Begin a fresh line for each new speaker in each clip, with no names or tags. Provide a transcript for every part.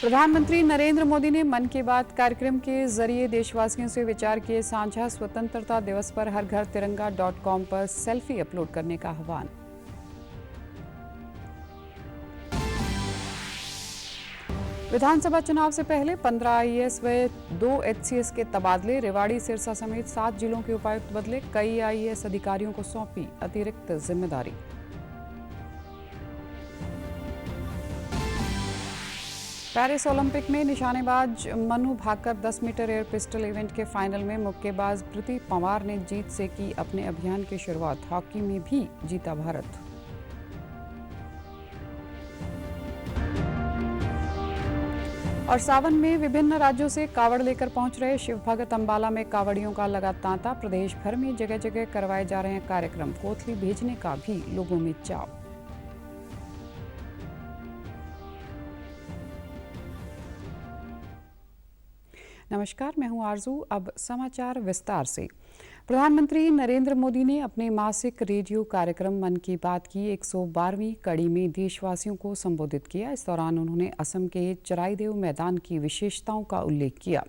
प्रधानमंत्री नरेंद्र मोदी ने मन की बात कार्यक्रम के जरिए देशवासियों से विचार किए साझा। स्वतंत्रता दिवस पर हर घर तिरंगा.com पर सेल्फी अपलोड करने का आह्वान। विधानसभा चुनाव से पहले 15 आईएएस व 2 एचसीएस के तबादले। रेवाड़ी, सिरसा समेत 7 जिलों के उपायुक्त बदले। कई आईएएस अधिकारियों को सौंपी अतिरिक्त जिम्मेदारी। पेरिस ओलंपिक में निशानेबाज Manu Bhaker 10 metre air pistol event के फाइनल में। मुक्केबाज प्रीति पंवार ने जीत से की अपने अभियान की शुरुआत। हॉकी में भी जीता भारत। और सावन में विभिन्न राज्यों से कावड़ लेकर पहुंच रहे शिव भगत। अंबाला में कावड़ियों का लगा तांता। प्रदेश भर में जगह जगह करवाए जा रहे हैं कार्यक्रम। कोतली भेजने का भी लोगों में चाव। नमस्कार, मैं हूं आरजू। अब समाचार विस्तार से। प्रधानमंत्री नरेंद्र मोदी ने अपने मासिक रेडियो कार्यक्रम मन की बात की 112वीं कड़ी में देशवासियों को संबोधित किया। इस दौरान उन्होंने असम के चराईदेव मैदान की विशेषताओं का उल्लेख किया।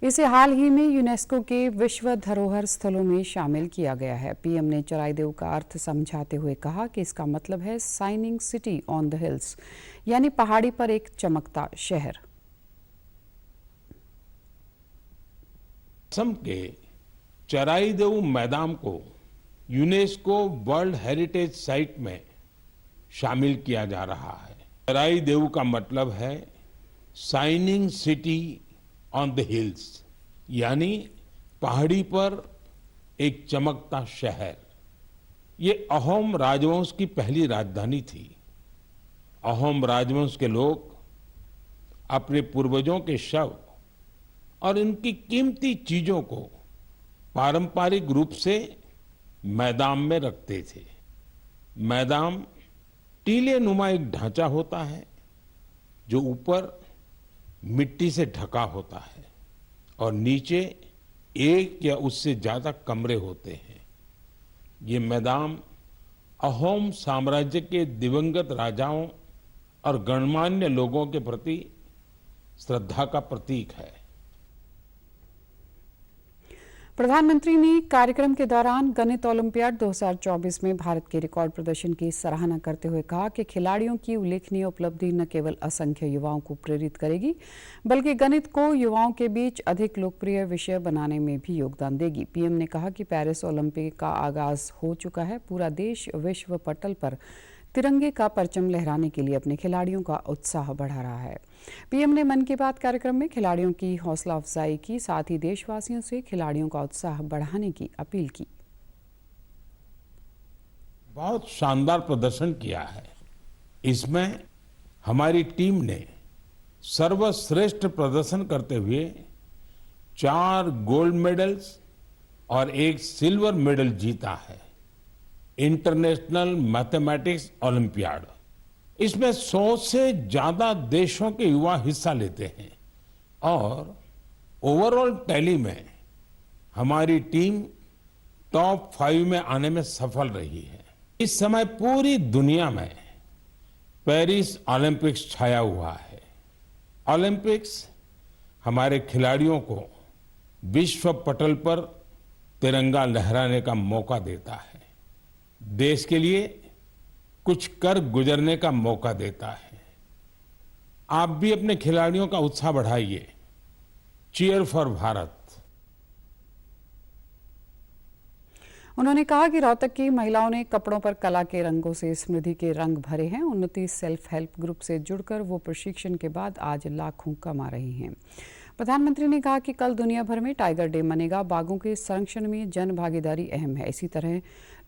इसे हाल ही में यूनेस्को के विश्व धरोहर स्थलों में शामिल किया गया है। पीएम ने चराईदेव का अर्थ समझाते हुए कहा कि इसका मतलब है shining city on the hills, यानी पहाड़ी पर एक चमकता शहर।
असम के चराईदेव मैदान को यूनेस्को वर्ल्ड हेरिटेज साइट में शामिल किया जा रहा है। चराईदेव का मतलब है shining city on the hills, यानी पहाड़ी पर एक चमकता शहर। ये अहोम राजवंश की पहली राजधानी थी। अहोम राजवंश के लोग अपने पूर्वजों के शव और इनकी कीमती चीजों को पारंपरिक रूप से मैदान में रखते थे। मैदान टीले नुमा एक ढांचा होता है जो ऊपर मिट्टी से ढका होता है और नीचे एक या उससे ज्यादा कमरे होते हैं। ये मैदान अहोम साम्राज्य के दिवंगत राजाओं और गणमान्य लोगों के प्रति श्रद्धा का प्रतीक है।
प्रधानमंत्री ने कार्यक्रम के दौरान गणित ओलंपियाड 2024 में भारत के रिकॉर्ड प्रदर्शन की सराहना करते हुए कहा कि खिलाड़ियों की उल्लेखनीय उपलब्धि न केवल असंख्य युवाओं को प्रेरित करेगी, बल्कि गणित को युवाओं के बीच अधिक लोकप्रिय विषय बनाने में भी योगदान देगी। पीएम ने कहा कि पेरिस ओलंपिक का आगाज हो चुका है। पूरा देश विश्व पटल पर तिरंगे का परचम लहराने के लिए अपने खिलाड़ियों का उत्साह बढ़ा रहा है। पीएम ने मन की बात कार्यक्रम में खिलाड़ियों की हौसला अफजाई की, साथ ही देशवासियों से खिलाड़ियों का उत्साह बढ़ाने की अपील की।
बहुत शानदार प्रदर्शन किया है। इसमें हमारी टीम ने सर्वश्रेष्ठ प्रदर्शन करते हुए 4 गोल्ड मेडल्स और 1 सिल्वर मेडल जीता है। इंटरनेशनल मैथमेटिक्स ओलंपियाड, इसमें 100 से ज्यादा देशों के युवा हिस्सा लेते हैं और ओवरऑल टैली में हमारी टीम टॉप 5 में आने में सफल रही है। इस समय पूरी दुनिया में पेरिस ओलंपिक्स छाया हुआ है। ओलंपिक्स हमारे खिलाड़ियों को विश्व पटल पर तिरंगा लहराने का मौका देता है, देश के लिए कुछ कर गुजरने का मौका देता है। आप भी अपने खिलाड़ियों का उत्साह बढ़ाइए। Cheer for Bharat.
उन्होंने कहा कि रोहतक की महिलाओं ने कपड़ों पर कला के रंगों से स्मृति के रंग भरे हैं। उन्नति सेल्फ हेल्प ग्रुप से जुड़कर वो प्रशिक्षण के बाद आज लाखों कमा रही हैं। प्रधानमंत्री ने कहा कि कल दुनिया भर में टाइगर डे मनेगा। बाघों के संरक्षण में जन भागीदारी अहम है। इसी तरह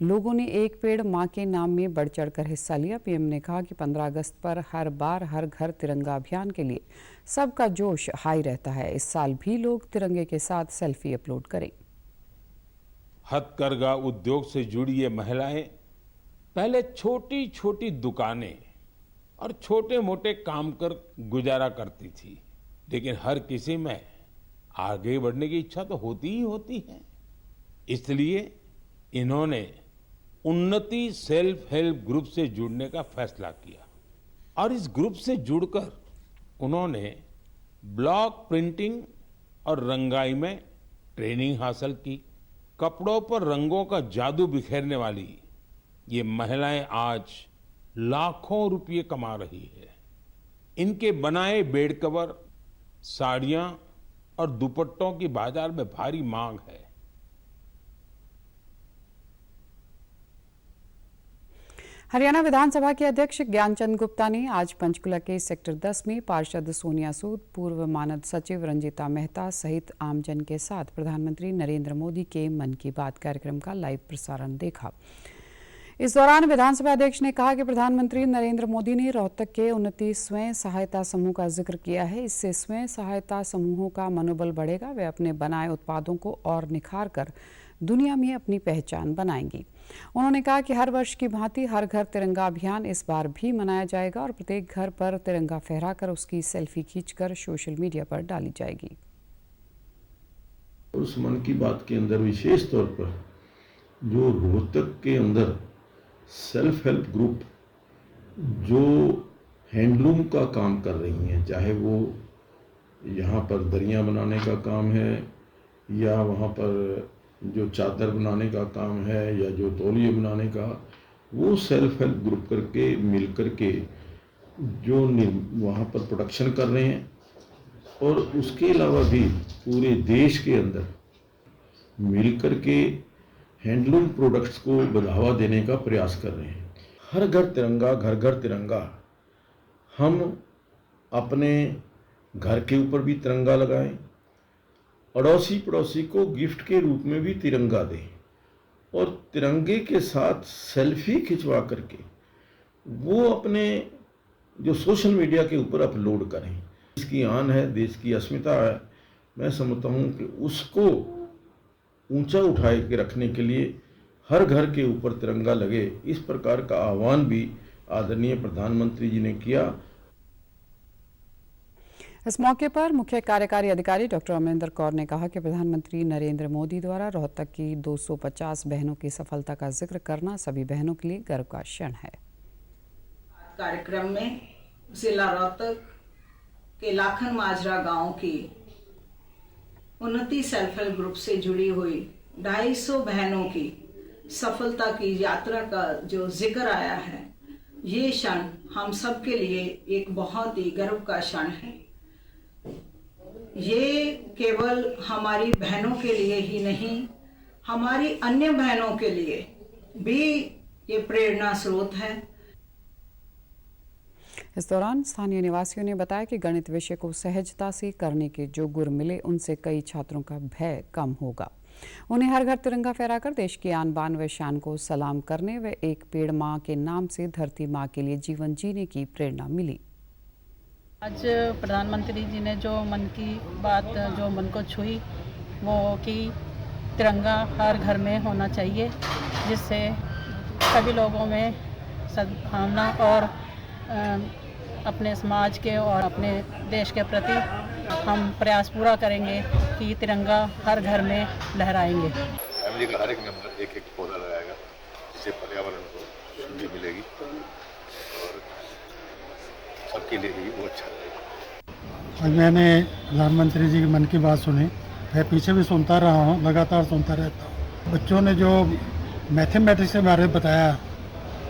लोगों ने एक पेड़ मां के नाम में बढ़ चढ़कर हिस्सा लिया। पीएम ने कहा कि 15 अगस्त पर हर बार हर घर तिरंगा अभियान के लिए सबका जोश हाई रहता है। इस साल भी लोग तिरंगे के साथ सेल्फी अपलोड करें।
हथकरघा उद्योग से जुड़ी ये महिलाएं पहले छोटी छोटी दुकानें और छोटे मोटे काम कर गुजारा करती थी, लेकिन हर किसी में आगे बढ़ने की इच्छा तो होती ही होती है। इसलिए इन्होंने उन्नति सेल्फ हेल्प ग्रुप से जुड़ने का फैसला किया और इस ग्रुप से जुड़कर उन्होंने ब्लॉक प्रिंटिंग और रंगाई में ट्रेनिंग हासिल की। कपड़ों पर रंगों का जादू बिखेरने वाली ये महिलाएं आज लाखों रुपए कमा रही है। इनके बनाए बेड कवर, साड़ियां और दुपट्टों की बाजार में भारी मांग है।
हरियाणा विधानसभा के अध्यक्ष ज्ञानचंद गुप्ता ने आज पंचकुला के सेक्टर 10 में पार्षद सोनिया सूद, पूर्व मानद सचिव रंजीता मेहता सहित आमजन के साथ प्रधानमंत्री नरेंद्र मोदी के मन की बात कार्यक्रम का लाइव प्रसारण देखा। इस दौरान विधानसभा अध्यक्ष ने कहा कि प्रधानमंत्री नरेंद्र मोदी ने रोहतक के उन्नति स्वयं सहायता समूह का जिक्र किया है। इससे स्वयं सहायता समूहों का मनोबल बढ़ेगा। वे अपने बनाए उत्पादों को और निखार कर दुनिया में अपनी पहचान बनाएंगी। उन्होंने कहा कि हर वर्ष की भांति हर घर तिरंगा अभियान इस बार भी मनाया जाएगा और प्रत्येक घर पर तिरंगा फहराकर उसकी सेल्फी खींचकर सोशल मीडिया पर डाली जाएगी।
उस मन की बात के अंदर विशेष तौर पर जो रोहतक के अंदर सेल्फ हेल्प ग्रुप जो हैंडलूम का काम कर रही हैं, चाहे वो यहाँ पर दरियाँ बनाने का काम है या वहाँ पर जो चादर बनाने का काम है या जो तौलिए बनाने का, वो सेल्फ हेल्प ग्रुप करके मिल करके जो वहाँ पर प्रोडक्शन कर रहे हैं और उसके अलावा भी पूरे देश के अंदर मिल करके हैंडलूम प्रोडक्ट्स को बढ़ावा देने का प्रयास कर रहे हैं। हर घर तिरंगा, घर घर तिरंगा। हम अपने घर के ऊपर भी तिरंगा लगाएं, अड़ोसी पड़ोसी को गिफ्ट के रूप में भी तिरंगा दें और तिरंगे के साथ सेल्फी खिंचवा करके वो अपने जो सोशल मीडिया के ऊपर अपलोड करें। देश की आन है, देश की अस्मिता है। मैं समझता हूँ कि उसको ऊंचा उठाए के रखने के लिए हर घर के ऊपर तिरंगा लगे, इस प्रकार का आह्वान भी आदरणीय प्रधानमंत्री जी ने किया।
इस मौके पर मुख्य कार्यकारी अधिकारी डॉक्टर अमरिंदर कौर ने कहा कि प्रधानमंत्री नरेंद्र मोदी द्वारा रोहतक की 250 बहनों की सफलता का जिक्र करना सभी बहनों के लिए गर्व का क्षण है।
कार्यक्रम में जिला रोहतक के लाखन माजरा गांव की उन्नति सेल्फ हेल्प ग्रुप से जुड़ी हुई 250 बहनों की सफलता की यात्रा का जो जिक्र आया है, ये क्षण हम सब के लिए एक बहुत ही गर्व का क्षण है। ये केवल हमारी बहनों के लिए ही नहीं, हमारी अन्य बहनों के लिए भी ये प्रेरणा स्रोत है।
इस दौरान स्थानीय निवासियों ने बताया कि गणित विषय को सहजता से करने के जो गुर मिले, उनसे कई छात्रों का भय कम होगा। उन्हें हर घर तिरंगा फहराकर देश की आन बान व शान को सलाम करने व एक पेड़ माँ के नाम से धरती माँ के लिए जीवन जीने की प्रेरणा मिली।
आज प्रधानमंत्री जी ने जो मन की बात जो मन को छुई, वो कि तिरंगा हर घर में होना चाहिए, जिससे सभी लोगों में सद्भावना और अपने समाज के और अपने देश के प्रति हम प्रयास पूरा करेंगे कि तिरंगा हर घर में लहराएंगे।
फैमिली का हर एक मेंबर एक एक पौधा लगाएगा, जिससे पर्यावरण को शुद्धि मिलेगी और सबके लिए ही वो अच्छा रहेगा।
आज मैंने प्रधानमंत्री जी की मन की बात सुनी, मैं पीछे भी सुनता रहा हूँ, लगातार सुनता रहता हूँ। बच्चों ने जो मैथमेटिक्स के बारे में बताया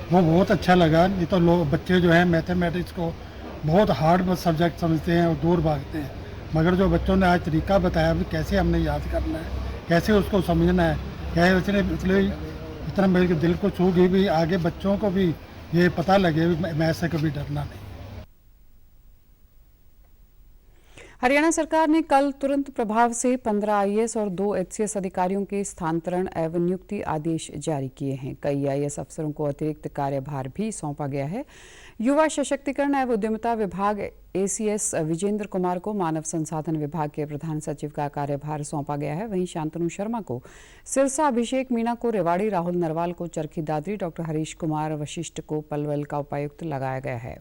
वो बहुत अच्छा लगा। नहीं तो लोग बच्चे जो हैं मैथमेटिक्स को बहुत हार्ड सब्जेक्ट समझते हैं और दूर भागते हैं, मगर जो बच्चों ने आज तरीका बताया भी कैसे हमने याद करना है, कैसे उसको समझना है, क्या उसने इसलिए इतना मेरे दिल को छू गई भी आगे बच्चों को भी ये पता लगे भी मैथ से कभी डरना नहीं।
हरियाणा सरकार ने कल तुरंत प्रभाव से 15 आईएएस और 2 एचसीएस अधिकारियों के स्थानांतरण एवं नियुक्ति आदेश जारी किए हैं। कई आईएएस अफसरों को अतिरिक्त कार्यभार भी सौंपा गया है। युवा सशक्तिकरण एवं उद्यमिता विभाग एसीएस विजेंद्र कुमार को मानव संसाधन विभाग के प्रधान सचिव का कार्यभार सौंपा गया है। वहीं शांतनु शर्मा को सिरसा, अभिषेक मीणा को रेवाड़ी, राहुल नरवाल को चरखी दादरी, डॉक्टर हरीश कुमार वशिष्ठ को पलवल का उपायुक्त लगाया गया है।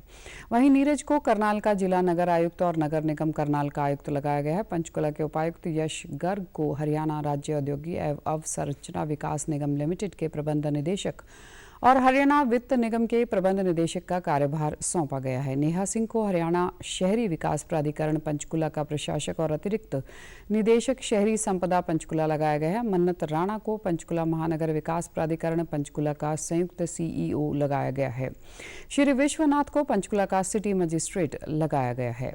वहीं नीरज को करनाल का जिला नगर आयुक्त और नगर निगम करनाल का आयुक्त लगाया गया है। पंचकुला के उपायुक्त यश गर्ग को हरियाणा राज्य औद्योगिक एवं अवसंरचना विकास निगम लिमिटेड के प्रबंध निदेशक और हरियाणा वित्त निगम के प्रबंध निदेशक का कार्यभार सौंपा गया है। नेहा सिंह को हरियाणा शहरी विकास प्राधिकरण पंचकुला का प्रशासक और अतिरिक्त निदेशक शहरी संपदा पंचकुला लगाया गया है। मन्नत राणा को पंचकुला महानगर विकास प्राधिकरण पंचकुला का संयुक्त सीईओ लगाया गया है। श्री विश्वनाथ को पंचकुला का सिटी मजिस्ट्रेट लगाया गया है।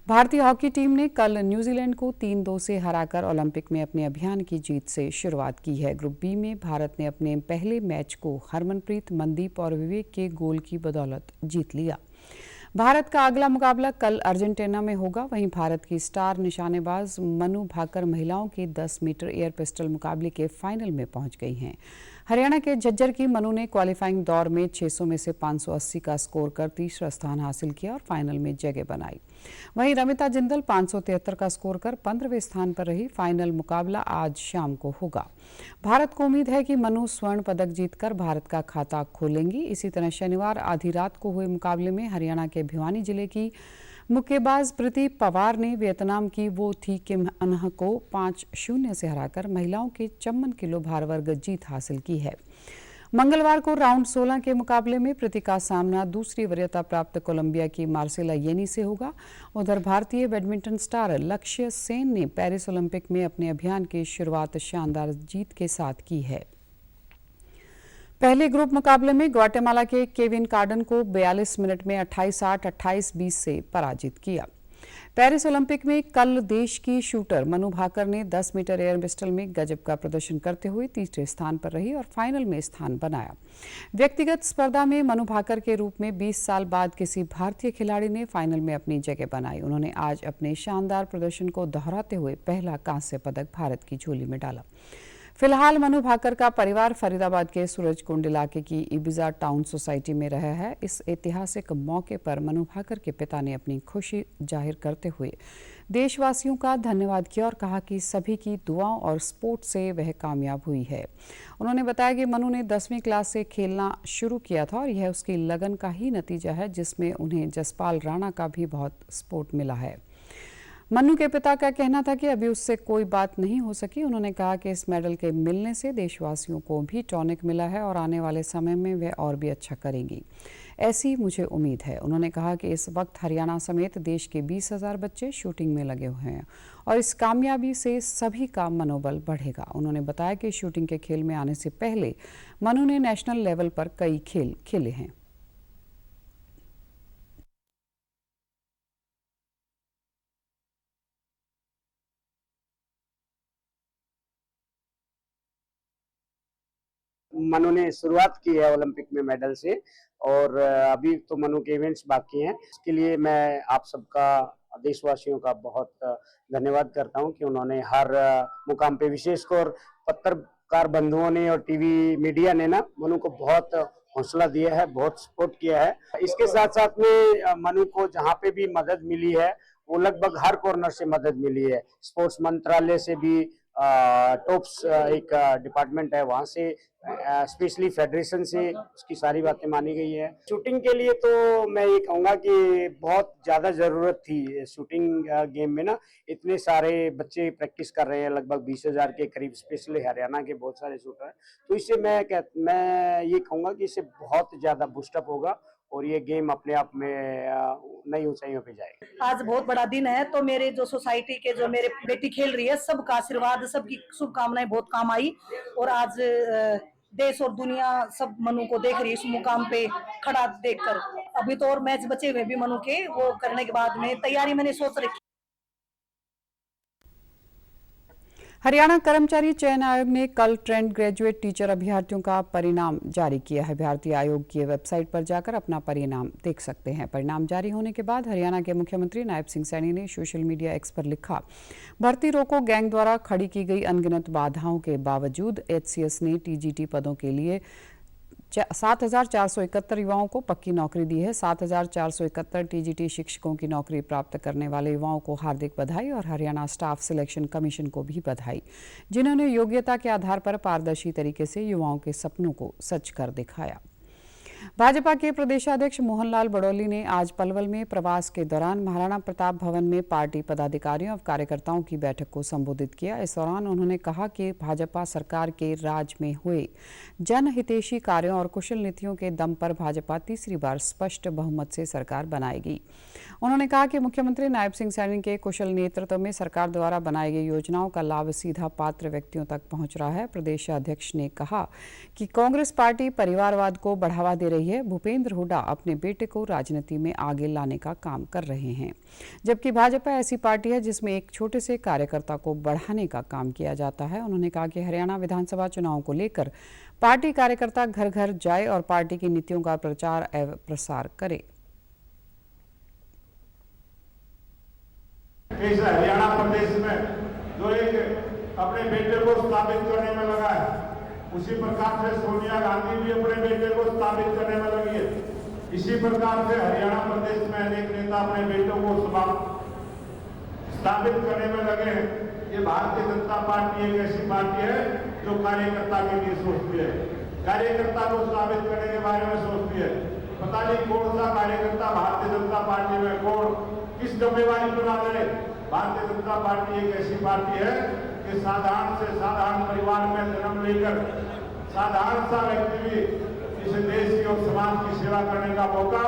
भारतीय हॉकी टीम ने कल न्यूजीलैंड को 3-2 से हराकर ओलंपिक में अपने अभियान की जीत से शुरुआत की है। ग्रुप बी में भारत ने अपने पहले मैच को हरमनप्रीत, मनदीप और विवेक के गोल की बदौलत जीत लिया। भारत का अगला मुकाबला कल अर्जेंटीना में होगा। वहीं भारत की स्टार निशानेबाज मनु भाकर महिलाओं के 10 मीटर एयर पिस्टल मुकाबले के फाइनल में पहुंच गई हैं। हरियाणा के झज्जर की मनु ने क्वालिफाइंग दौर में 600 में से 580 का स्कोर कर तीसरा स्थान हासिल किया और फाइनल में जगह बनाई। वहीं रमिता जिंदल 573 का स्कोर कर 15वें स्थान पर रही। फाइनल मुकाबला आज शाम को होगा। भारत को उम्मीद है कि मनु स्वर्ण पदक जीतकर भारत का खाता खोलेंगी। इसी तरह शनिवार आधी रात को हुए मुकाबले में हरियाणा के भिवानी जिले की मुक्केबाज प्रीति पवार ने वियतनाम की वो थी किम अनह को 5-0 से हराकर महिलाओं के 54 किलो भार वर्ग जीत हासिल की है। मंगलवार को राउंड 16 के मुकाबले में प्रीति का सामना दूसरी वरीयता प्राप्त कोलंबिया की मार्सेला येनी से होगा। उधर भारतीय बैडमिंटन स्टार लक्ष्य सेन ने पेरिस ओलंपिक में अपने अभियान की शुरुआत शानदार जीत के साथ की है। पहले ग्रुप मुकाबले में ग्वाटेमाला के केविन कार्डन को 42 मिनट में 28-8, 28-20 से पराजित किया। पेरिस ओलंपिक में कल देश की शूटर मनु भाकर ने 10 मीटर एयर पिस्टल में गजब का प्रदर्शन करते हुए तीसरे स्थान पर रही और फाइनल में स्थान बनाया। व्यक्तिगत स्पर्धा में मनु भाकर के रूप में 20 साल बाद किसी भारतीय खिलाड़ी ने फाइनल में अपनी जगह बनाई। उन्होंने आज अपने शानदार प्रदर्शन को दोहराते हुए पहला कांस्य पदक भारत की झोली में डाला। फिलहाल मनु भाकर का परिवार फरीदाबाद के सूरजकुंड इलाके की इबिजा टाउन सोसाइटी में रहा है। इस ऐतिहासिक मौके पर मनु भाकर के पिता ने अपनी खुशी जाहिर करते हुए देशवासियों का धन्यवाद किया और कहा कि सभी की दुआओं और सपोर्ट से वह कामयाब हुई है। उन्होंने बताया कि मनु ने 10वीं क्लास से खेलना शुरू किया था और यह उसकी लगन का ही नतीजा है, जिसमें उन्हें जसपाल राणा का भी बहुत सपोर्ट मिला है। मनु के पिता का कहना था कि अभी उससे कोई बात नहीं हो सकी। उन्होंने कहा कि इस मेडल के मिलने से देशवासियों को भी टॉनिक मिला है और आने वाले समय में वे और भी अच्छा करेंगी, ऐसी मुझे उम्मीद है। उन्होंने कहा कि इस वक्त हरियाणा समेत देश के 20,000 बच्चे शूटिंग में लगे हुए हैं और इस कामयाबी से सभी का मनोबल बढ़ेगा। उन्होंने बताया कि शूटिंग के खेल में आने से पहले मनु ने नेशनल लेवल पर कई खेल खेले हैं।
मनु ने शुरुआत की है ओलंपिक में मेडल से और अभी तो मनु के इवेंट्स बाकी हैं। इसके लिए मैं आप सबका, देशवासियों का बहुत धन्यवाद करता हूं कि उन्होंने हर मुकाम पे, विशेषकर पत्रकार बंधुओं ने और टीवी मीडिया ने ना मनु को बहुत हौसला दिया है, बहुत सपोर्ट किया है। इसके साथ साथ में मनु को जहाँ पे भी मदद मिली है वो लगभग हर कॉर्नर से मदद मिली है। स्पोर्ट्स मंत्रालय से भी टॉप्स एक डिपार्टमेंट है, वहाँ से स्पेशली फेडरेशन से उसकी सारी बातें मानी गई है। शूटिंग के लिए तो मैं ये कहूँगा कि बहुत ज़्यादा ज़रूरत थी शूटिंग गेम में ना। इतने सारे बच्चे प्रैक्टिस कर रहे हैं, लगभग 20,000 के करीब, स्पेशली हरियाणा के बहुत सारे शूटर हैं। तो इससे मैं ये कहूँगा कि इससे बहुत ज़्यादा बूस्टअप होगा और ये गेम अपने आप में नई ऊंचाइयों पे जाएगा।
आज बहुत बड़ा दिन है, तो मेरे जो सोसाइटी के जो मेरे बेटी खेल रही है, सबका आशीर्वाद, सबकी शुभकामनाएं बहुत काम आई और आज देश और दुनिया सब मनु को देख रही है इस मुकाम पे खड़ा देखकर। अभी तो और मैच बचे हुए भी मनु के, वो करने के बाद में तैयारी मैंने सोच रखी।
हरियाणा कर्मचारी चयन आयोग ने कल ट्रेंड ग्रेजुएट टीचर अभ्यर्थियों का परिणाम जारी किया है। भारतीय आयोग की वेबसाइट पर जाकर अपना परिणाम देख सकते हैं। परिणाम जारी होने के बाद हरियाणा के मुख्यमंत्री नायब सिंह सैनी ने सोशल मीडिया एक्स पर लिखा, भर्ती रोको गैंग द्वारा खड़ी की गई अनगिनत बाधाओं के बावजूद एचसीएस ने टीजीटी पदों के लिए 7,471 युवाओं को पक्की नौकरी दी है। 7,471 टीजीटी शिक्षकों की नौकरी प्राप्त करने वाले युवाओं को हार्दिक बधाई और हरियाणा स्टाफ सिलेक्शन कमीशन को भी बधाई, जिन्होंने योग्यता के आधार पर पारदर्शी तरीके से युवाओं के सपनों को सच कर दिखाया। भाजपा के प्रदेशाध्यक्ष मोहनलाल बड़ौली ने आज पलवल में प्रवास के दौरान महाराणा प्रताप भवन में पार्टी पदाधिकारियों और कार्यकर्ताओं की बैठक को संबोधित किया। इस दौरान उन्होंने कहा कि भाजपा सरकार के राज में हुए जनहितैषी कार्यों और कुशल नीतियों के दम पर भाजपा तीसरी बार स्पष्ट बहुमत से सरकार बनाएगी। उन्होंने कहा कि मुख्यमंत्री नायब सिंह सैनी के कुशल नेतृत्व में सरकार द्वारा बनाई गई योजनाओं का लाभ सीधा पात्र व्यक्तियों तक पहुंच रहा है। प्रदेशाध्यक्ष ने कहा कि कांग्रेस पार्टी परिवारवाद को बढ़ावा दे रही है। भूपेंद्र हुड्डा अपने बेटे को राजनीति में आगे लाने का काम कर रहे हैं, जबकि भाजपा ऐसी पार्टी है जिसमें एक छोटे से कार्यकर्ता को बढ़ाने का काम किया जाता है। उन्होंने कहा कि हरियाणा विधानसभा चुनाव को लेकर पार्टी कार्यकर्ता घर घर जाए और पार्टी की नीतियों का प्रचार एवं प्रसार करे।
इस हरियाणा प्रदेश में जो एक अपने बेटे को स्थापित करने में लगा है, उसी प्रकार से सोनिया गांधी भी अपने बेटे को स्थापित करने में लगी है। इसी प्रकार से हरियाणा प्रदेश में अनेक नेता अपने बेटों को स्थापित करने में लगे हैं। ये भारतीय जनता पार्टी एक ऐसी पार्टी है जो कार्यकर्ता के लिए सोचती है, कार्यकर्ता को स्थापित करने के बारे में सोचती है। पता नहीं कौन सा कार्यकर्ता भारतीय जनता पार्टी में कौन किस जिम्मेवारी पर आ जाए। भारतीय जनता पार्टी एक ऐसी पार्टी है कि साधारण से साधारण परिवार में जन्म लेकर साधारण सा व्यक्ति भी इस देश की और समाज की सेवा करने का मौका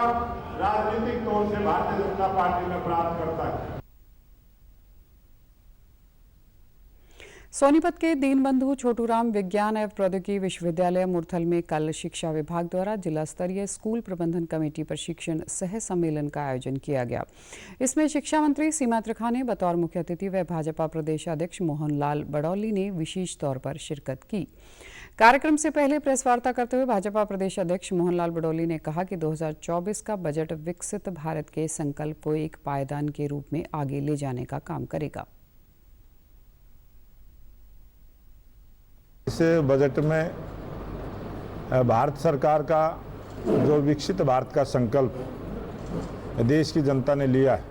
राजनीतिक तौर से भारतीय जनता पार्टी में प्राप्त करता है।
सोनीपत के दीनबंधु छोटूराम विज्ञान एवं प्रौद्योगिकी विश्वविद्यालय मुरथल में कल शिक्षा विभाग द्वारा जिला स्तरीय स्कूल प्रबंधन कमेटी प्रशिक्षण सह सम्मेलन का आयोजन किया गया। इसमें शिक्षा मंत्री सीमा त्रिखा ने बतौर मुख्य अतिथि व भाजपा प्रदेशाध्यक्ष मोहनलाल बड़ौली ने विशेष तौर पर शिरकत की। कार्यक्रम से पहले प्रेस वार्ता करते हुए भाजपा प्रदेशाध्यक्ष मोहनलाल बड़ौली ने कहा कि 2024 का बजट विकसित भारत के संकल्प को एक पायदान के रूप में आगे ले जाने का काम करेगा।
इस बजट में भारत सरकार का जो विकसित भारत का संकल्प देश की जनता ने लिया है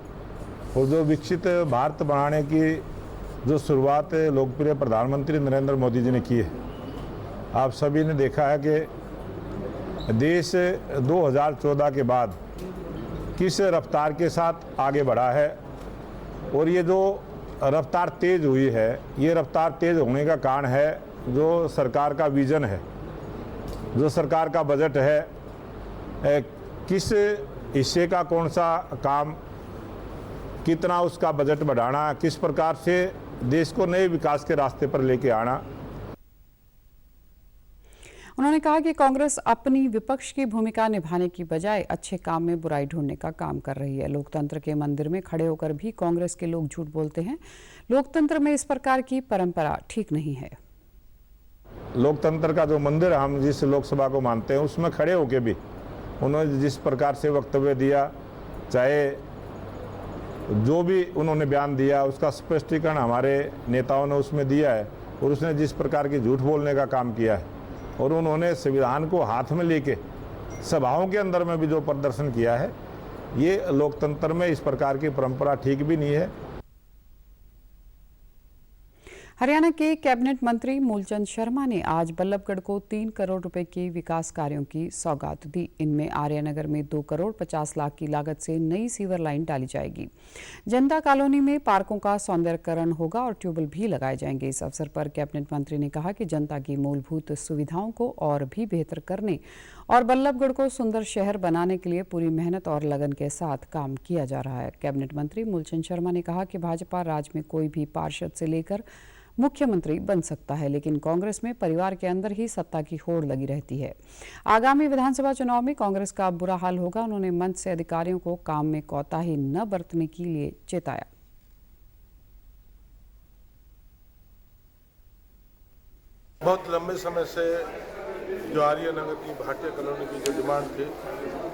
और जो विकसित भारत बनाने की जो शुरुआत लोकप्रिय प्रधानमंत्री नरेंद्र मोदी जी ने की है। आप सभी ने देखा है कि देश 2014 के बाद किस रफ्तार के साथ आगे बढ़ा है और ये जो रफ्तार तेज हुई है, ये रफ्तार तेज होने का कारण है जो सरकार का विजन है, जो सरकार का बजट है, किस हिस्से का कौन सा काम, कितना उसका बजट बढ़ाना, किस प्रकार से देश को नए विकास के रास्ते पर लेके आना।
उन्होंने कहा कि कांग्रेस अपनी विपक्ष की भूमिका निभाने की बजाय अच्छे काम में बुराई ढूंढने का काम कर रही है। लोकतंत्र के मंदिर में खड़े होकर भी कांग्रेस के लोग झूठ बोलते हैं। लोकतंत्र में इस प्रकार की परंपरा ठीक नहीं है।
लोकतंत्र का जो मंदिर हम जिस लोकसभा को मानते हैं उसमें खड़े होके भी उन्होंने जिस प्रकार से वक्तव्य दिया, चाहे जो भी उन्होंने बयान दिया, उसका स्पष्टीकरण हमारे नेताओं ने उसमें दिया है और उसने जिस प्रकार की झूठ बोलने का काम किया है और उन्होंने संविधान को हाथ में लेके सभाओं के अंदर में भी जो प्रदर्शन किया है, ये लोकतंत्र में इस प्रकार की परंपरा ठीक भी नहीं है।
हरियाणा के कैबिनेट मंत्री मूलचंद शर्मा ने आज बल्लभगढ़ को 3 करोड़ रुपए की विकास कार्यों की सौगात दी। इनमें आर्यनगर में 2 करोड़ 50 लाख की लागत से नई सीवर लाइन डाली जाएगी। जनता कॉलोनी में पार्कों का सौंदर्यकरण होगा और ट्यूबवेल भी लगाए जाएंगे। इस अवसर पर कैबिनेट मंत्री ने कहा कि जनता की मूलभूत सुविधाओं को और भी बेहतर करने और बल्लभगढ़ को सुंदर शहर बनाने के लिए पूरी मेहनत और लगन के साथ काम किया जा रहा है। कैबिनेट मंत्री मूलचंद शर्मा ने कहा कि भाजपा राज्य में कोई भी पार्षद से लेकर मुख्यमंत्री बन सकता है, लेकिन कांग्रेस में परिवार के अंदर ही सत्ता की होड़ लगी रहती है। आगामी विधानसभा चुनाव में कांग्रेस का बुरा हाल होगा। उन्होंने मंच से अधिकारियों को काम में कोताही न बरतने के लिए चेताया।
बहुत लंबे समय से जो आर्यनगर की भाटिया कॉलोनी की जो डिमांड थी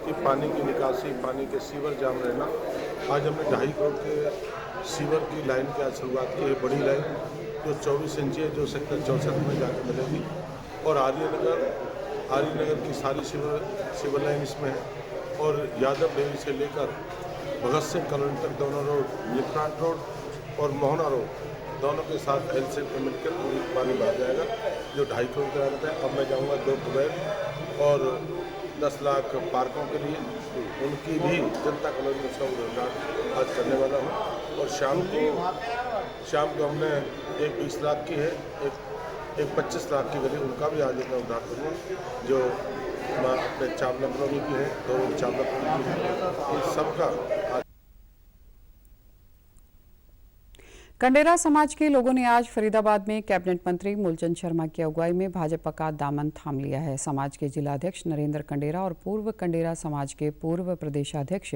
कि पानी की निकासी, पानी के सीवर जाम रहना, आज हमने 2.5 करोड़ के सीवर की लाइन की आज शुरुआत की है। बड़ी लाइन जो 24 इंची है, जो सेक्टर 64 में जाकर मिलेगी और आर्यनगर की सारी सीवर लाइन इसमें है और यादव डेयरी से लेकर भगत सिंह कॉलोनी तक दोनों रोड, लिफ्रांट रोड और मोहना रोड दोनों के साथ एलसेट में मिलकर पानी भर जाएगा, जो 2.5 करोड़ का रहता है। अब मैं जाऊँगा 2 अप्रैल और 10 लाख पार्कों के लिए, उनकी भी जनता कॉलोनी में उसका उद्घाटन आज करने वाला हूँ। और शाम को हमने एक 20 लाख की है, एक 25 लाख की गली, उनका भी आज मैं उद्घाटन करूँगा, जो अपने चावला कॉलोनी की है, 2 चावला कॉलोनी की है, इन सबका आज।
कंडेरा समाज के लोगों ने आज फरीदाबाद में कैबिनेट मंत्री मूलचंद शर्मा की अगुवाई में भाजपा का दामन थाम लिया है। समाज के जिलाध्यक्ष नरेंद्र कंडेरा और पूर्व कंडेरा समाज के पूर्व प्रदेशाध्यक्ष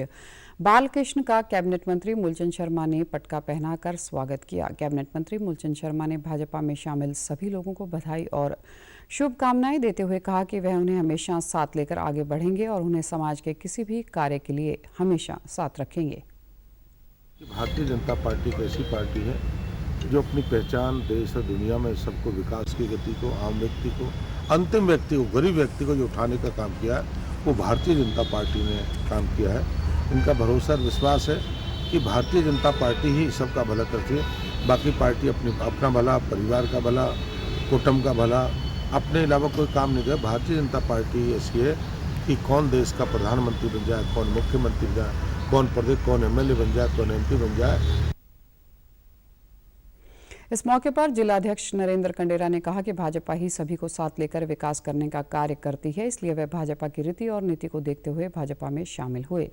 बालकृष्ण का कैबिनेट मंत्री मूलचंद शर्मा ने पटका पहनाकर स्वागत किया। कैबिनेट मंत्री मूलचंद शर्मा ने भाजपा में शामिल सभी लोगों को बधाई और शुभकामनाएं देते हुए कहा कि वह उन्हें हमेशा साथ लेकर आगे बढ़ेंगे और उन्हें समाज के किसी भी कार्य के लिए हमेशा साथ रखेंगे।
भारतीय जनता पार्टी एक ऐसी पार्टी है जो अपनी पहचान देश और दुनिया में सबको विकास की गति को, आम व्यक्ति को, अंतिम व्यक्ति को, गरीब व्यक्ति को जो उठाने का काम किया है, वो भारतीय जनता पार्टी ने काम किया है। इनका भरोसा और विश्वास है कि भारतीय जनता पार्टी ही सबका भला करती है। बाकी पार्टी अपना भला, परिवार का भला, कुटुंब का भला, अपने अलावा कोई काम नहीं करे। भारतीय जनता पार्टी ऐसी है कि कौन देश का प्रधानमंत्री बन जाए, कौन मुख्यमंत्री बन जाए, कौन प्रदेश, कौन एमएलए बन जाए, कौन एमपी बन जाए।
इस मौके पर जिलाध्यक्ष नरेंद्र कंडेरा ने कहा कि भाजपा ही सभी को साथ लेकर विकास करने का कार्य करती है, इसलिए वे भाजपा की रीति और नीति को देखते हुए भाजपा में शामिल हुए।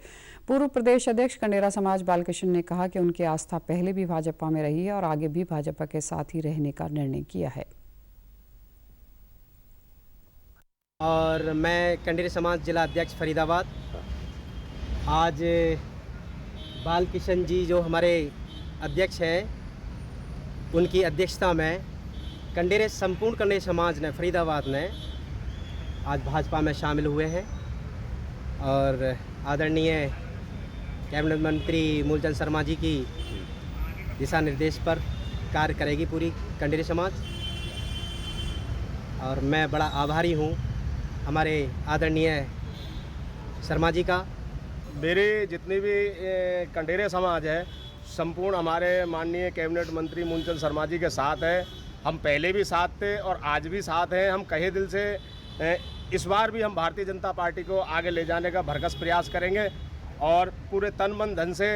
पूर्व प्रदेश अध्यक्ष कंडेरा समाज बालकृष्ण ने कहा कि उनकी आस्था पहले भी भाजपा में रही है और आगे भी भाजपा के साथ ही रहने का निर्णय किया है।
और मैं कंडेरा समाज जिला अध्यक्ष फरीदाबाद, आज बालकृष्ण जी जो हमारे अध्यक्ष हैं, उनकी अध्यक्षता में संपूर्ण कंडेरा समाज ने, फरीदाबाद ने आज भाजपा में शामिल हुए हैं और आदरणीय कैबिनेट मंत्री मूलचंद शर्मा जी की दिशा निर्देश पर कार्य करेगी पूरी कंडेरा समाज। और मैं बड़ा आभारी हूँ हमारे आदरणीय शर्मा जी का।
मेरे जितने भी कंडेरा समाज है संपूर्ण हमारे माननीय कैबिनेट मंत्री मूलचंद शर्मा जी के साथ है। हम पहले भी साथ थे और आज भी साथ हैं। हम कहे दिल से इस बार भी हम भारतीय जनता पार्टी को आगे ले जाने का भरकस प्रयास करेंगे और पूरे तन मन धन से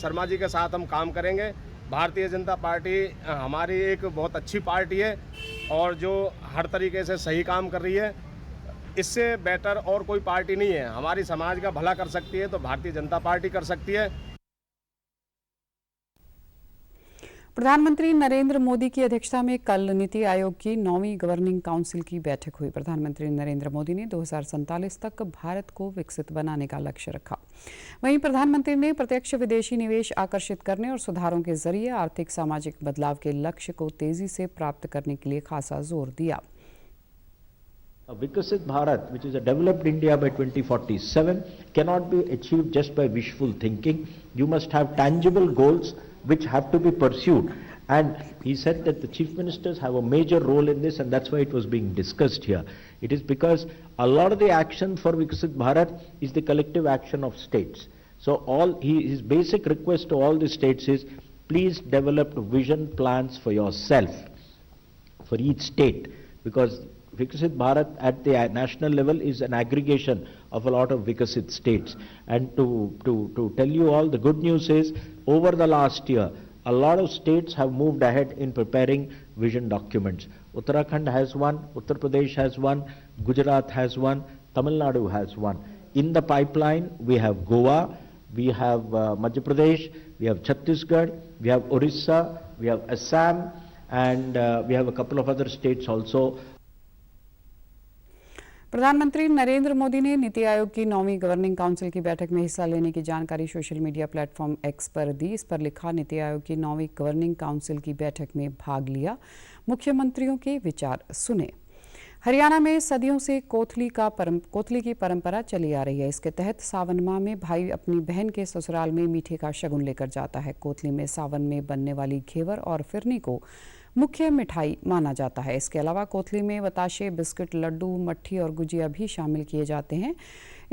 शर्मा जी के साथ हम काम करेंगे। भारतीय जनता पार्टी हमारी एक बहुत अच्छी पार्टी है और जो हर तरीके से सही काम कर रही है। इससे बेटर और कोई पार्टी नहीं है। हमारी समाज का भला कर सकती है तो भारतीय जनता पार्टी कर सकती है।
प्रधानमंत्री नरेंद्र मोदी की अध्यक्षता में कल नीति आयोग की 9वीं गवर्निंग काउंसिल की बैठक हुई। प्रधानमंत्री नरेंद्र मोदी ने 2047 तक भारत को विकसित बनाने का लक्ष्य रखा। वहीं प्रधानमंत्री ने प्रत्यक्ष विदेशी निवेश आकर्षित करने और सुधारों के जरिए आर्थिक सामाजिक बदलाव के लक्ष्य को तेजी से प्राप्त करने के लिए खासा जोर दिया।
A Viksit Bharat, which is a developed India by 2047, cannot be achieved just by wishful thinking. You must have tangible goals which have to be pursued. And he said that the chief ministers have a major role in this, and that's why it was being discussed here. It is because a lot of the action for Viksit Bharat is the collective action of states. So his basic request to all the states is, please develop vision plans for yourself, for each state, because Viksit Bharat at the national level is an aggregation of a lot of Viksit states. And to tell you all, the good news is, over the last year, a lot of states have moved ahead in preparing vision documents. Uttarakhand has one, Uttar Pradesh has one, Gujarat has one, Tamil Nadu has one. In the pipeline, we have Goa, we have Madhya Pradesh, we have Chhattisgarh, we have Orissa, we have Assam, and we have a couple of other states also.
प्रधानमंत्री नरेंद्र मोदी ने नीति आयोग की 9वीं governing council की बैठक में हिस्सा लेने की जानकारी सोशल मीडिया प्लेटफॉर्म एक्स पर दी। इस पर लिखा, नीति आयोग की 9वीं गवर्निंग काउंसिल की बैठक में भाग लिया, मुख्यमंत्रियों के विचार सुने। हरियाणा में सदियों से कोथली की परंपरा चली आ रही है। इसके तहत सावन माह में भाई अपनी बहन के ससुराल में मीठे का शगुन लेकर जाता है। कोथली में सावन में बनने वाली घेवर और फिरनी को मुख्य मिठाई माना जाता है। इसके अलावा कोथली में बताशे, बिस्किट, लड्डू, मट्ठी और गुजिया भी शामिल किए जाते हैं।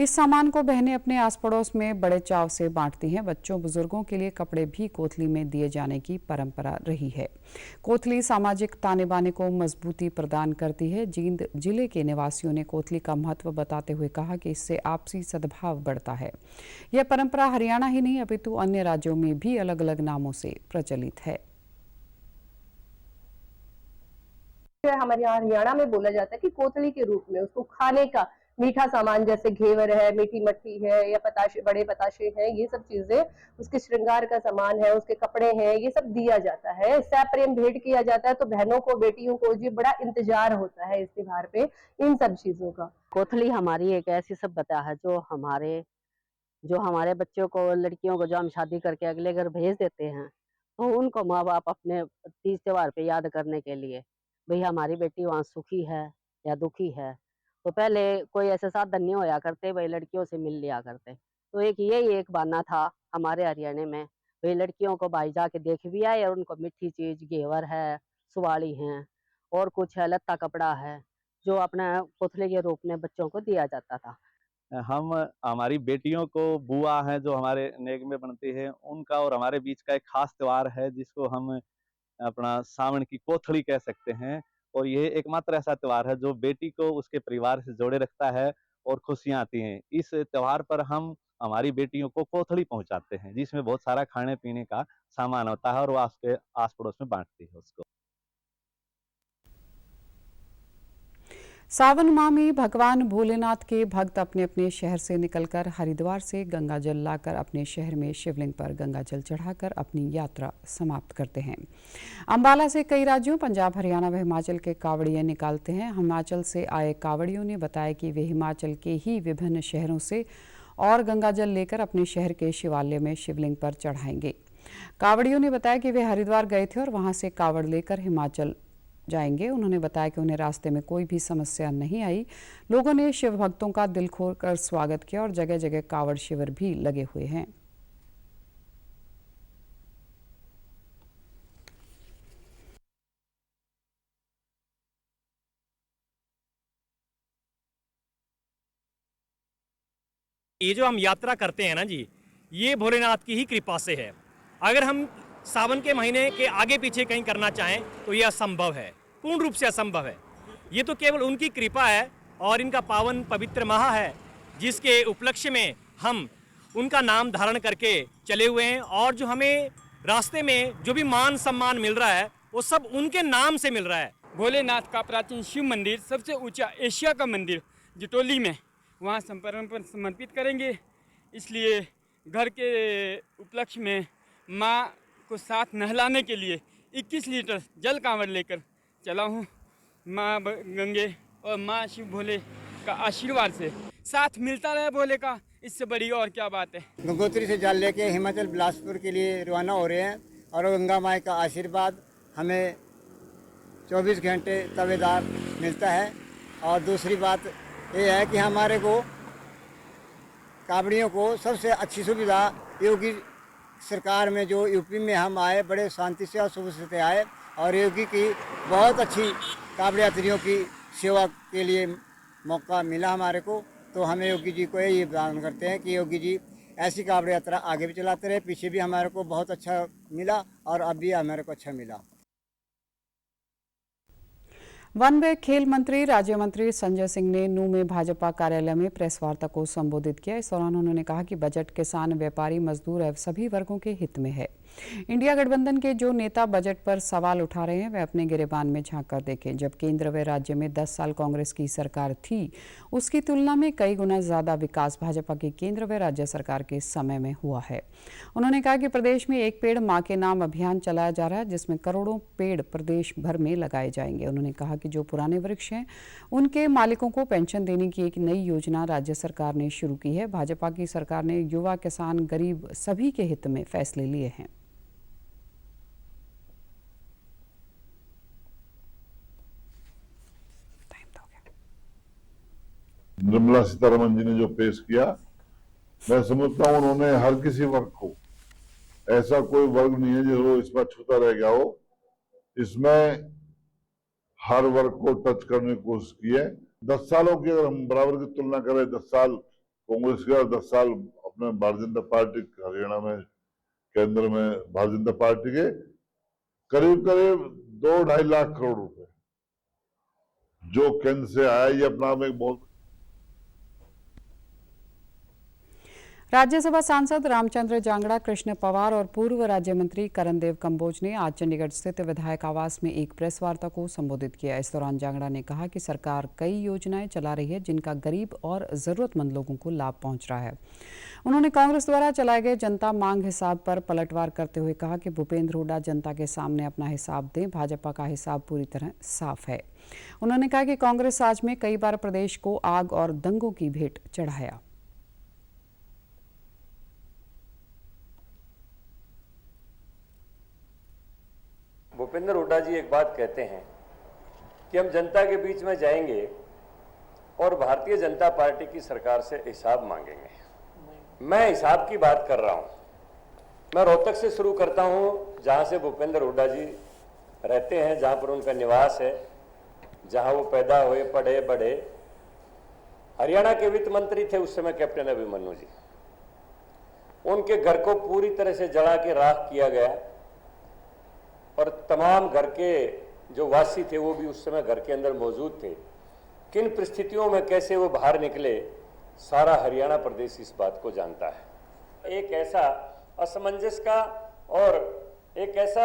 इस सामान को बहनें अपने आस पड़ोस में बड़े चाव से बांटती हैं। बच्चों बुजुर्गों के लिए कपड़े भी कोथली में दिए जाने की परंपरा रही है। कोथली सामाजिक ताने बाने को मजबूती प्रदान करती है। जींद जिले के निवासियों ने कोथली का महत्व बताते हुए कहा कि इससे आपसी सद्भाव बढ़ता है। यह परंपरा हरियाणा ही नहीं अपितु अन्य राज्यों में भी अलग अलग नामों से प्रचलित है।
हमारे यहाँ हरियाणा में बोला जाता है कि कोथली के रूप में उसको खाने का मीठा सामान जैसे घेवर है, मीठी मट्ठी है या पताशे, बड़े पताशे हैं, ये सब चीजें उसके श्रृंगार का सामान है, उसके कपड़े हैं, ये सब दिया जाता है। इससे प्रेम भेंट किया जाता है। तो बहनों को, बेटियों को जी बड़ा इंतजार होता है इस त्योहार पे इन सब चीजों का।
कोथली हमारी एक ऐसी सभ्यता है जो हमारे बच्चों को, लड़कियों को जो हम शादी करके अगले घर भेज देते हैं, तो उनको माँ बाप अपने तीज त्योहार पे याद करने के लिए, भाई हमारी बेटी वहाँ सुखी है या दुखी है, तो पहले कोई ऐसे साधन नहीं होया करते, भाई लड़कियों से मिल लिया करते। तो यही एक बहाना था हमारे हरियाणा में, भाई लड़कियों को भाई जाके देख भी आए और उनको मीठी चीज, घेवर है, सुवाली है और कुछ है, लत्ता कपड़ा है, जो अपने कोथली के रूप में बच्चों को दिया जाता था।
हम हमारी बेटियों को, बुआ हैं जो हमारे नेक में बनती है, उनका और हमारे बीच का एक खास त्योहार है जिसको हम अपना सावन की कोथली कह सकते हैं। और ये एकमात्र ऐसा त्योहार है जो बेटी को उसके परिवार से जोड़े रखता है और खुशियां आती हैं। इस त्योहार पर हम हमारी बेटियों को कोथली पहुंचाते हैं जिसमें बहुत सारा खाने पीने का सामान होता है और वो उसके आस पड़ोस में बांटती है उसको।
सावन माह में भगवान भोलेनाथ के भक्त अपने अपने शहर से निकलकर हरिद्वार से गंगा जल लाकर अपने शहर में शिवलिंग पर गंगा जल चढ़ाकर अपनी यात्रा समाप्त करते हैं। अंबाला से कई राज्यों, पंजाब, हरियाणा व हिमाचल के कावड़िए निकालते हैं। हिमाचल से आए कावड़ियों ने बताया कि वे हिमाचल के ही विभिन्न शहरों से और गंगा जल लेकर अपने शहर के शिवालय में शिवलिंग पर चढ़ाएंगे। कावड़ियों ने बताया कि वे हरिद्वार गए थे और वहां से कावड़ लेकर हिमाचल जाएंगे। उन्होंने बताया कि उन्हें रास्ते में कोई भी समस्या नहीं आई। लोगों ने शिव भक्तों का दिल खोलकर स्वागत किया और जगह जगह कावड़ शिविर भी लगे हुए हैं।
ये जो हम यात्रा करते हैं ना जी, ये भोलेनाथ की ही कृपा से है। अगर हम सावन के महीने के आगे पीछे कहीं करना चाहें तो ये असंभव है, पूर्ण रूप से असंभव है। ये तो केवल उनकी कृपा है और इनका पावन पवित्र माह है जिसके उपलक्ष्य में हम उनका नाम धारण करके चले हुए हैं। और जो हमें रास्ते में जो भी मान सम्मान मिल रहा है वो सब उनके नाम से मिल रहा है।
भोलेनाथ का प्राचीन शिव मंदिर, सबसे ऊंचा एशिया का मंदिर जटोली में, वहाँ समर्पित करेंगे। इसलिए घर के उपलक्ष्य में माँ को साथ नहलाने के लिए 21 लीटर जल कांवड़ लेकर चला हूँ। माँ गंगे और माँ शिव भोले का आशीर्वाद से साथ मिलता रहे भोले का, इससे बड़ी और क्या बात है।
गंगोत्री से जल लेके हिमाचल बिलासपुर के लिए रवाना हो रहे हैं और गंगा माई का आशीर्वाद हमें 24 घंटे तवेदार मिलता है। और दूसरी बात ये है कि हमारे को कावड़ियों को सबसे अच्छी सुविधा योगी सरकार में, जो यूपी में हम आए बड़े शांति से और सुबह से आए और योगी की बहुत अच्छी कावड़ यात्रियों की सेवा के लिए मौका मिला हमारे को। तो हमें योगी जी को ये प्रदान करते हैं कि योगी जी ऐसी कावड़ यात्रा आगे भी चलाते रहे। पीछे भी हमारे को बहुत अच्छा मिला और अब भी हमारे को अच्छा मिला।
वन व खेल मंत्री राज्य मंत्री संजय सिंह ने नूंह में भाजपा कार्यालय में प्रेस वार्ता को संबोधित किया। इस दौरान उन्होंने कहा कि बजट किसान, व्यापारी, मजदूर एवं सभी वर्गों के हित में है। इंडिया गठबंधन के जो नेता बजट पर सवाल उठा रहे हैं वे अपने गिरेबान में झांक कर देखें। जब केंद्र व राज्य में 10 साल कांग्रेस की सरकार थी, उसकी तुलना में कई गुना ज्यादा विकास भाजपा की केंद्र व राज्य सरकार के समय में हुआ है। उन्होंने कहा कि प्रदेश में एक पेड़ मां के नाम अभियान चलाया जा रहा है जिसमें करोड़ों पेड़ प्रदेश भर में लगाए जाएंगे। उन्होंने कहा कि जो पुराने वृक्ष हैं उनके मालिकों को पेंशन देने की एक नई योजना राज्य सरकार ने शुरू की है। भाजपा की सरकार ने युवा, किसान, गरीब सभी के हित में फैसले लिए हैं।
निर्मला सीतारमण जी ने जो पेश किया, मैं समझता हूं उन्होंने हर किसी वर्ग को, ऐसा कोई वर्ग नहीं है जो इस पर छूता रह गया हो। इसमें हर वर्ग को टच करने की कोशिश की है। 10 सालों की अगर हम बराबर की तुलना करें, 10 साल कांग्रेस का 10 साल अपने भारतीय जनता पार्टी हरियाणा में केंद्र में भारतीय जनता पार्टी के करीब करीब 2-2.5 लाख करोड़ रुपए जो केंद्र से आया, ये अपना में एक बहुत।
राज्यसभा सांसद रामचंद्र जांगड़ा, कृष्ण पवार और पूर्व राज्य मंत्री करणदेव कंबोज ने आज चंडीगढ़ स्थित विधायक आवास में एक प्रेस वार्ता को संबोधित किया। इस दौरान जांगड़ा ने कहा कि सरकार कई योजनाएं चला रही है जिनका गरीब और जरूरतमंद लोगों को लाभ पहुंच रहा है। उन्होंने कांग्रेस द्वारा चलाए गए जनता मांग हिसाब पर पलटवार करते हुए कहा कि भूपेंद्र हुड्डा जनता के सामने अपना हिसाब दें, भाजपा का हिसाब पूरी तरह साफ है। उन्होंने कहा कि कांग्रेस आज में कई बार प्रदेश को आग और दंगों की भेंट चढ़ाया।
भूपेंद्र हुड्डा जी एक बात कहते हैं कि हम जनता के बीच में जाएंगे और भारतीय जनता पार्टी की सरकार से हिसाब मांगेंगे। मैं हिसाब की बात कर रहा हूं। मैं रोहतक से शुरू करता हूं, जहां से भूपेंद्र हुड्डा जी रहते हैं, जहां पर उनका निवास है, जहां वो पैदा हुए, पढ़े बढ़े। हरियाणा के वित्त मंत्री थे उस समय कैप्टन अभिमन्यु जी। उनके घर को पूरी तरह से जला के राख किया गया और तमाम घर के जो वासी थे वो भी उस समय घर के अंदर मौजूद थे। किन परिस्थितियों में कैसे वो बाहर निकले, सारा हरियाणा प्रदेश इस बात को जानता है। एक ऐसा असमंजस का और एक ऐसा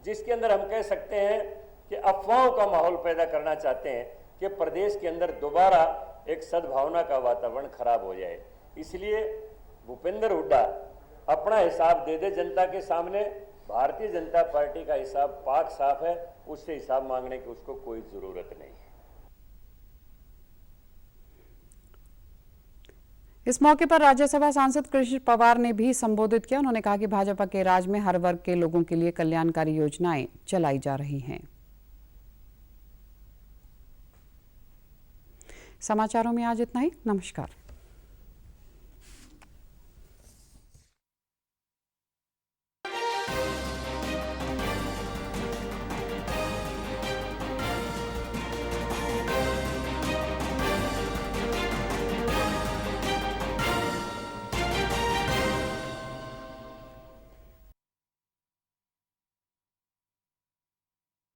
जिसके अंदर हम कह सकते हैं कि अफवाहों का माहौल पैदा करना चाहते हैं कि प्रदेश के अंदर दोबारा एक सद्भावना का वातावरण खराब हो जाए। इसलिए भूपेंद्र हुड्डा अपना हिसाब दे दे जनता के सामने। भारतीय जनता पार्टी का हिसाब पाक साफ है, उससे हिसाब मांगने की उसको कोई जरूरत नहीं है।
इस मौके पर राज्यसभा सांसद कृष्ण पवार ने भी संबोधित किया। उन्होंने कहा कि भाजपा के राज में हर वर्ग के लोगों के लिए कल्याणकारी योजनाएं चलाई जा रही हैं। समाचारों में आज इतना ही। नमस्कार।